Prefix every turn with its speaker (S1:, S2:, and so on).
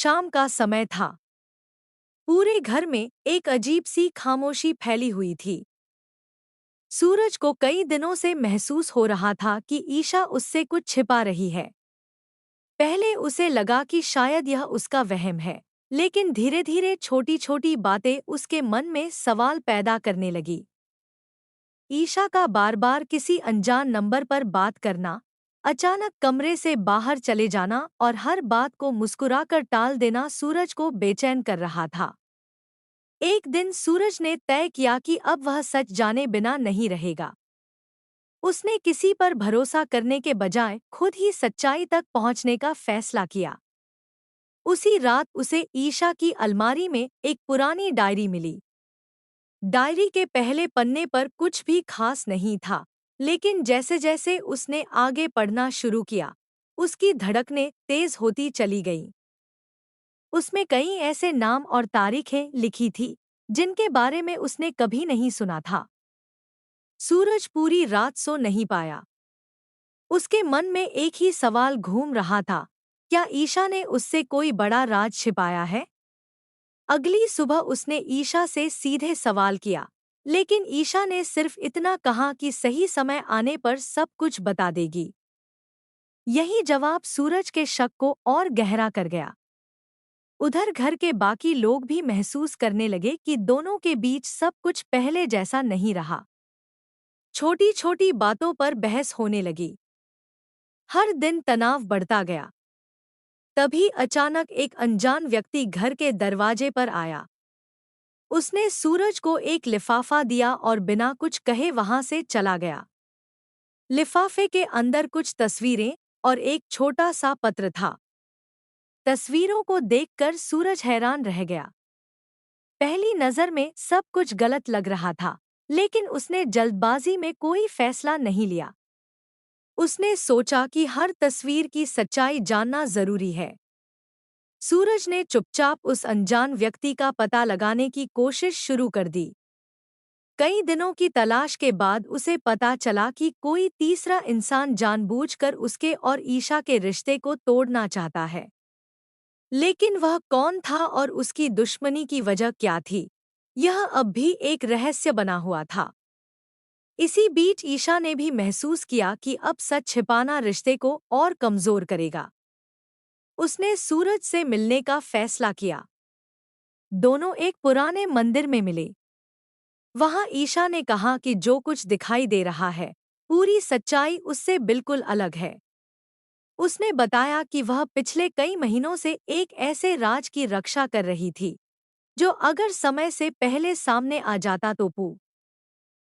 S1: शाम का समय था। पूरे घर में एक अजीब सी खामोशी फैली हुई थी। सूरज को कई दिनों से महसूस हो रहा था कि ईशा उससे कुछ छिपा रही है। पहले उसे लगा कि शायद यह उसका वहम है, लेकिन धीरे धीरे छोटी छोटी बातें उसके मन में सवाल पैदा करने लगी। ईशा का बार बार किसी अनजान नंबर पर बात करना, अचानक कमरे से बाहर चले जाना और हर बात को मुस्कुराकर टाल देना सूरज को बेचैन कर रहा था। एक दिन सूरज ने तय किया कि अब वह सच जाने बिना नहीं रहेगा। उसने किसी पर भरोसा करने के बजाय खुद ही सच्चाई तक पहुंचने का फैसला किया। उसी रात उसे ईशा की अलमारी में एक पुरानी डायरी मिली। डायरी के पहले पन्ने पर कुछ भी खास नहीं था, लेकिन जैसे जैसे उसने आगे पढ़ना शुरू किया, उसकी धड़कनें तेज होती चली गईं। उसमें कई ऐसे नाम और तारीखें लिखी थी जिनके बारे में उसने कभी नहीं सुना था। सूरज पूरी रात सो नहीं पाया। उसके मन में एक ही सवाल घूम रहा था, क्या ईशा ने उससे कोई बड़ा राज छिपाया है? अगली सुबह उसने ईशा से सीधे सवाल किया, लेकिन ईशा ने सिर्फ इतना कहा कि सही समय आने पर सब कुछ बता देगी। यही जवाब सूरज के शक को और गहरा कर गया। उधर घर के बाकी लोग भी महसूस करने लगे कि दोनों के बीच सब कुछ पहले जैसा नहीं रहा। छोटी छोटी बातों पर बहस होने लगी। हर दिन तनाव बढ़ता गया। तभी अचानक एक अनजान व्यक्ति घर के दरवाजे पर आया। उसने सूरज को एक लिफाफा दिया और बिना कुछ कहे वहां से चला गया। लिफाफे के अंदर कुछ तस्वीरें और एक छोटा सा पत्र था। तस्वीरों को देखकर सूरज हैरान रह गया। पहली नजर में सब कुछ गलत लग रहा था, लेकिन उसने जल्दबाजी में कोई फैसला नहीं लिया। उसने सोचा कि हर तस्वीर की सच्चाई जानना जरूरी है। सूरज ने चुपचाप उस अनजान व्यक्ति का पता लगाने की कोशिश शुरू कर दी। कई दिनों की तलाश के बाद उसे पता चला कि कोई तीसरा इंसान जानबूझकर उसके और ईशा के रिश्ते को तोड़ना चाहता है। लेकिन वह कौन था और उसकी दुश्मनी की वजह क्या थी, यह अब भी एक रहस्य बना हुआ था। इसी बीच ईशा ने भी महसूस किया कि अब सच छिपाना रिश्ते को और कमजोर करेगा। उसने सूरज से मिलने का फैसला किया। दोनों एक पुराने मंदिर में मिले। वहां ईशा ने कहा कि जो कुछ दिखाई दे रहा है, पूरी सच्चाई उससे बिल्कुल अलग है। उसने बताया कि वह पिछले कई महीनों से एक ऐसे राज की रक्षा कर रही थी, जो अगर समय से पहले सामने आ जाता तो